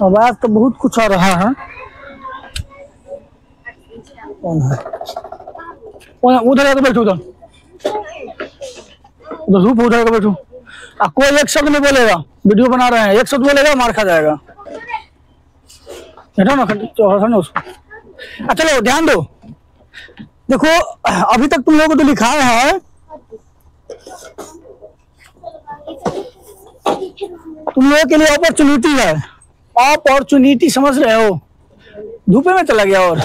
आवाज तो बहुत कुछ आ रहा है। कौन है? उधर आकर बैठो, उधर धूप उधर आकर बैठो। कोई एक शब्द नहीं बोलेगा, वीडियो बना रहे हैं, एक शब्द बोलेगा मार खा जाएगा। बैठो ना उसको। चलो ध्यान दो। देखो अभी तक तुम लोगों को तो लिखाया है, तुम लोगों के लिए अपॉर्चुनिटी है। अपॉर्चुनिटी समझ रहे हो? धूपे में चला गया। और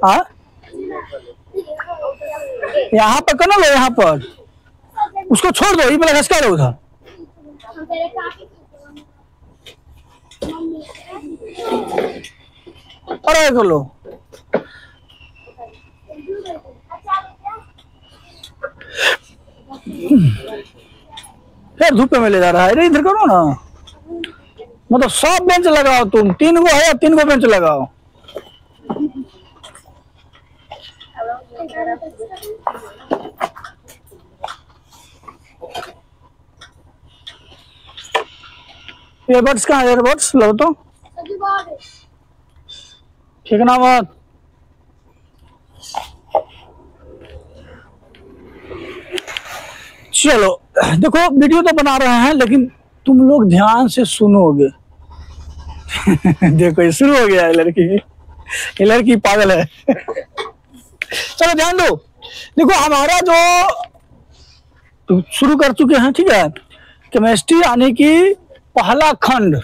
हाँ यहाँ पर करना लो, यहाँ पर उसको छोड़ दो, ये पहले घसका लो उधर। अरे कर लो। फिर धूपे में ले जा रहा है। इधर करो ना, मतलब सब बेंच लगाओ। तुम 3 गो है, 3 गो बेंच लगाओ। एयरबड्स कहाँ है? एयरबड्स लो तो फेंकना मत। चलो देखो वीडियो तो बना रहे हैं, लेकिन तुम लोग ध्यान से सुनोगे। देखो ये शुरू हो गया है लड़की। ये लड़की पागल है। चलो ध्यान दो। देखो हमारा जो तो शुरू कर चुके हैं, ठीक है। केमिस्ट्री यानी कि पहला खंड,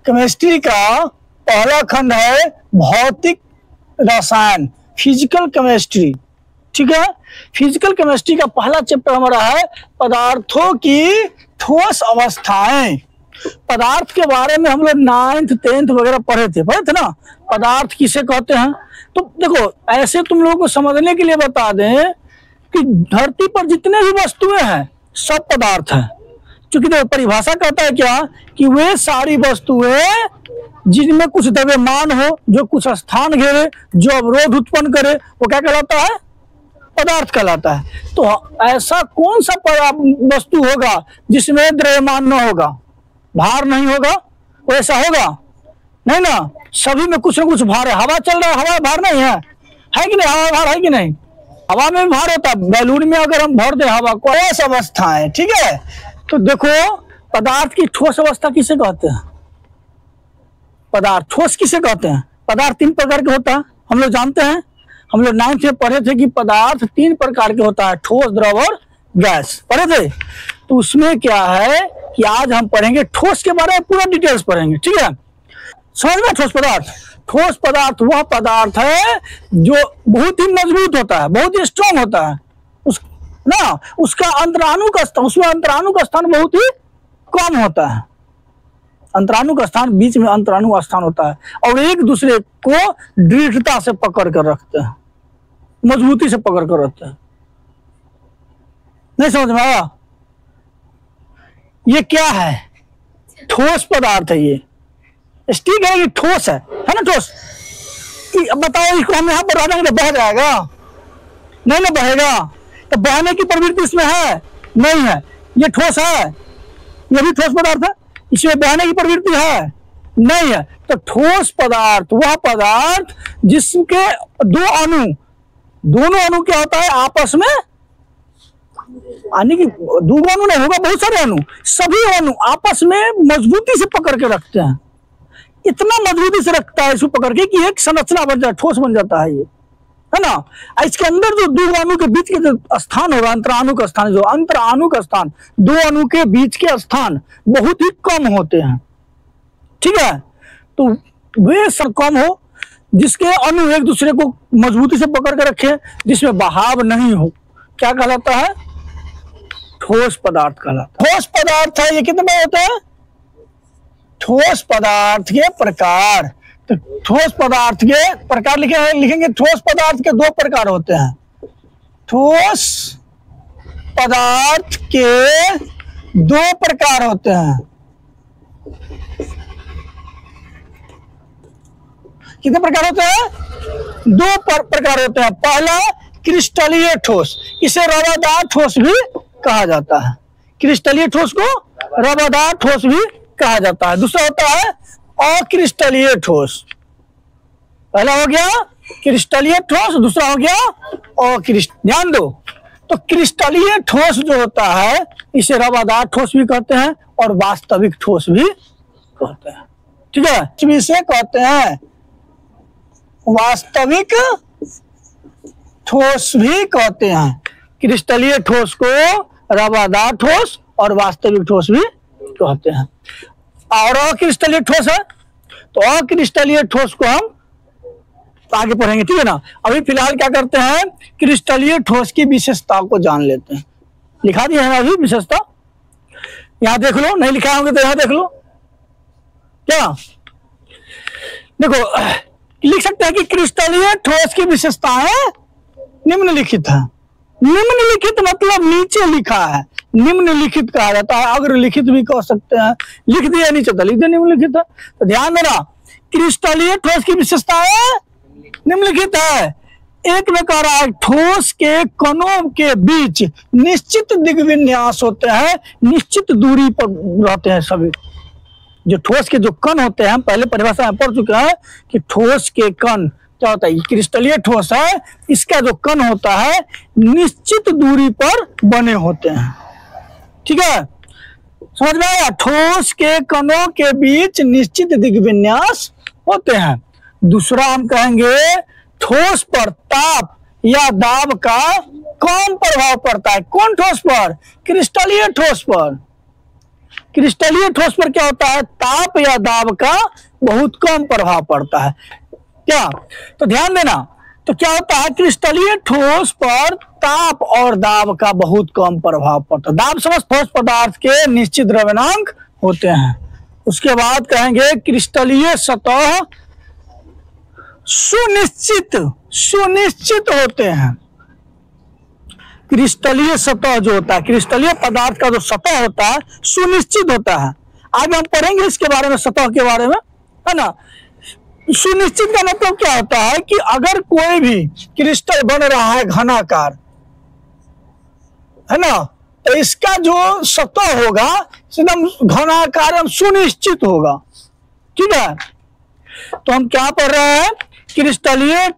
केमिस्ट्री का पहला खंड है भौतिक रसायन, फिजिकल केमिस्ट्री, ठीक है। फिजिकल केमिस्ट्री का पहला चैप्टर हमारा है पदार्थों की ठोस अवस्थाएं। पदार्थ के बारे में हम लोग 9th 10th वगैरह पढ़े थे ना, पदार्थ किसे कहते हैं। तो देखो ऐसे तुम लोगों को समझने के लिए बता दें कि धरती पर जितने भी वस्तुएं हैं सब पदार्थ हैं। क्योंकि देखो परिभाषा कहता है क्या कि वे सारी वस्तुएं जिनमें कुछ द्रव्यमान हो, जो कुछ स्थान घेरे, जो अवरोध उत्पन्न करे, वो क्या कहलाता है? पदार्थ कहलाता है। तो ऐसा कौन सा वस्तु होगा जिसमें द्रव्यमान न होगा, भार नहीं होगा? वो ऐसा होगा नहीं ना। सभी में कुछ ना कुछ भार है। हवा चल रहा है, हवा भार नहीं है कि नहीं? हवा भार है कि नहीं? हवा में भार होता है। बैलून में अगर हम भर दे हवा को, ठोस अवस्था है, ठीक है। तो देखो पदार्थ की ठोस अवस्था किसे कहते हैं? पदार्थ ठोस किसे कहते हैं? पदार्थ 3 प्रकार के होता है, हम लोग जानते हैं। हम लोग 9th में पढ़े थे कि पदार्थ 3 प्रकार के होता है, ठोस, द्रव और गैस, पढ़े थे। तो उसमें क्या है कि आज हम पढ़ेंगे ठोस के बारे में, पूरा डिटेल्स पढ़ेंगे, ठीक है। समझ में? ठोस पदार्थ, ठोस पदार्थ वह पदार्थ है जो बहुत ही मजबूत होता है, बहुत ही स्ट्रॉन्ग होता है ना। उसका अंतराणु का स्थान, उसमें अंतराणु का स्थान बहुत ही कम होता है। अंतराणु का स्थान, बीच में अंतराणु का स्थान होता है, और एक दूसरे को दृढ़ता से पकड़ कर रखते हैं, मजबूती से पकड़ कर रखते हैं। नहीं समझ में आया? ये क्या है? ठोस पदार्थ है ये। स्टिक है कि ठोस है ना? ठोस। अब बताओ इसको हम यहाँ पर रख देंगे तो बह जाएगा? नहीं ना बहेगा। तो बहने की प्रवृत्ति इसमें है? नहीं है। ये ठोस है, ये भी ठोस पदार्थ है, इसमें बहने की प्रवृत्ति है? नहीं है। तो ठोस पदार्थ वह पदार्थ जिसके 2 अणु, दोनों अणु क्या होता है आपस में, यानी कि 2 अणु नहीं होगा, बहुत सारे अणु, सभी अणु आपस में मजबूती से पकड़ के रखते हैं। इतना मजबूती से रखता है इसको पकड़ के कि एक संरचना बन जाए, ठोस बन जाता है ये, है ना। इसके अंदर जो 2 अणु के बीच के जो स्थान होगा, अंतराणु का स्थान, जो अंतराणु का स्थान, 2 अणु के बीच के स्थान बहुत ही कम होते हैं, ठीक है। तो वे सब कम हो जिसके अणु एक दूसरे को मजबूती से पकड़ के रखे, जिसमें बहाव नहीं हो, क्या कहलाता है? ठोस पदार्थ कहलाता है। ठोस पदार्थ है ये कितने होते हैं? ठोस पदार्थ के प्रकार। तो ठोस पदार्थ के प्रकार लिखेंगे। ठोस पदार्थ के 2 प्रकार होते हैं। ठोस पदार्थ के 2 प्रकार होते हैं। कितने प्रकार होते हैं? 2 प्रकार होते हैं। पहला क्रिस्टलीय ठोस, इसे रवादार ठोस भी कहा जाता है। क्रिस्टलीय ठोस को रवादार ठोस भी कहा जाता है। दूसरा होता है अक्रिस्टलीय ठोस। पहला हो गया क्रिस्टलीय ठोस, दूसरा हो गया अक्रिस्ट। ध्यान दो, तो क्रिस्टलीय ठोस जो होता है इसे रवादार ठोस भी कहते हैं और वास्तविक ठोस भी कहते हैं। ठीक है, इसे कहते हैं वास्तविक ठोस भी कहते हैं। क्रिस्टलीय ठोस को रवादार ठोस और वास्तविक ठोस भी कहते हैं। और अक्रिस्टलीय ठोस है, तो अक्रिस्टलीय ठोस को हम आगे पढ़ेंगे, ठीक है ना। अभी फिलहाल क्या करते हैं, क्रिस्टलीय ठोस की विशेषता को जान लेते हैं। लिखा दिया है अभी विशेषता, यहां देख लो, नहीं लिखा होंगे तो यहां देख लो। क्या देखो, लिख सकते हैं कि क्रिस्टलीय ठोस की विशेषताएं निम्नलिखित है। निम्नलिखित मतलब नीचे लिखा है, निम्नलिखित कहा जाता है, अग्र लिखित भी कह सकते हैं। लिख दिया नीचे तो लिख दिया निम्नलिखित है। तो ध्यान देना, क्रिस्टलीय ठोस की विशेषताएं निम्नलिखित है। एक में कह रहा है ठोस के कणों के बीच निश्चित दिग्विन्यास होते हैं, निश्चित दूरी पर रहते हैं सभी। जो ठोस के जो कण होते हैं, पहले परिभाषा में पढ़ चुके हैं कि ठोस के कण क्या होता है। क्रिस्टलीय ठोस है, इसका जो कण होता है निश्चित दूरी पर बने होते हैं। ठीक है, समझ में आया। ठोस के कणों के बीच निश्चित दिग्विन्यास होते हैं। दूसरा हम कहेंगे ठोस पर ताप या दाब का कम प्रभाव पड़ता है। कौन ठोस पर? क्रिस्टलीय ठोस पर। क्रिस्टलीय ठोस पर क्या होता है, ताप या दाब का बहुत कम प्रभाव पड़ता है। क्या, तो ध्यान देना, तो क्या होता है क्रिस्टलीय ठोस पर ताप और दाब का बहुत कम प्रभाव पड़ता है। दाब समझ ठोस पदार्थ के निश्चित द्रव्यमांक होते हैं। उसके बाद कहेंगे क्रिस्टलीय सतह सुनिश्चित होते हैं। क्रिस्टलीय सतह जो होता है, क्रिस्टलीय पदार्थ का जो सतह होता है सुनिश्चित होता है। आज हम पढ़ेंगे इसके बारे में, सतह के बारे में, है ना। सुनिश्चित का मतलब क्या होता है कि अगर कोई भी क्रिस्टल बन रहा है घनाकार, है ना, तो इसका जो सतह होगा एकदम घनाकार एवं सुनिश्चित होगा। ठीक है, तो हम क्या पढ़ रहे हैं, क्रिस्टलीय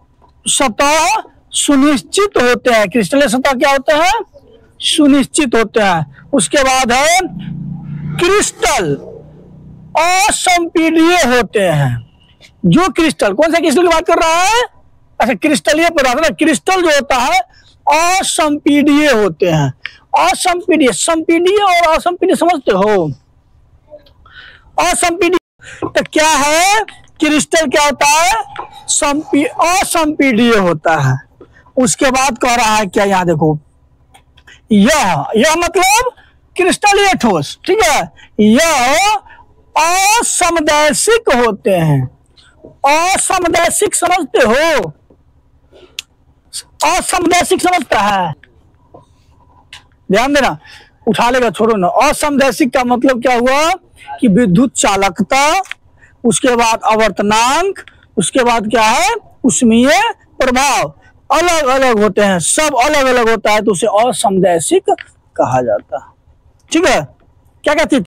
सतह सुनिश्चित होते हैं। क्रिस्टलीय सतह क्या होते हैं, सुनिश्चित होते हैं। उसके बाद है क्रिस्टल असंपीड्य होते हैं। जो क्रिस्टल, कौन सा क्रिस्टल की बात कर रहा है, अच्छा क्रिस्टलीय पदार्थ ना, क्रिस्टल जो होता है असंपीड्य होते हैं। असंपीड्य, संपीड्य और असंपीड्य समझते हो। असंपीड्य तो क्या है, क्रिस्टल क्या होता है, असंपीड्य होता है। उसके बाद कह रहा है क्या, यहां देखो, यह मतलब क्रिस्टलीय ठोस, ठीक है, यह असमदैशिक होते हैं। असमदैशिक समझते हो, असमदैशिक समझता है, ध्यान देना, उठा लेगा, छोड़ो ना। असमदैशिक का मतलब क्या हुआ कि विद्युत चालकता, उसके बाद आवर्तनांक, उसके बाद क्या है उष्मीय प्रभाव, अलग अलग होते हैं, सब अलग अलग होता है, तो उसे असमदैशिक कहा जाता है। ठीक है, क्या कहती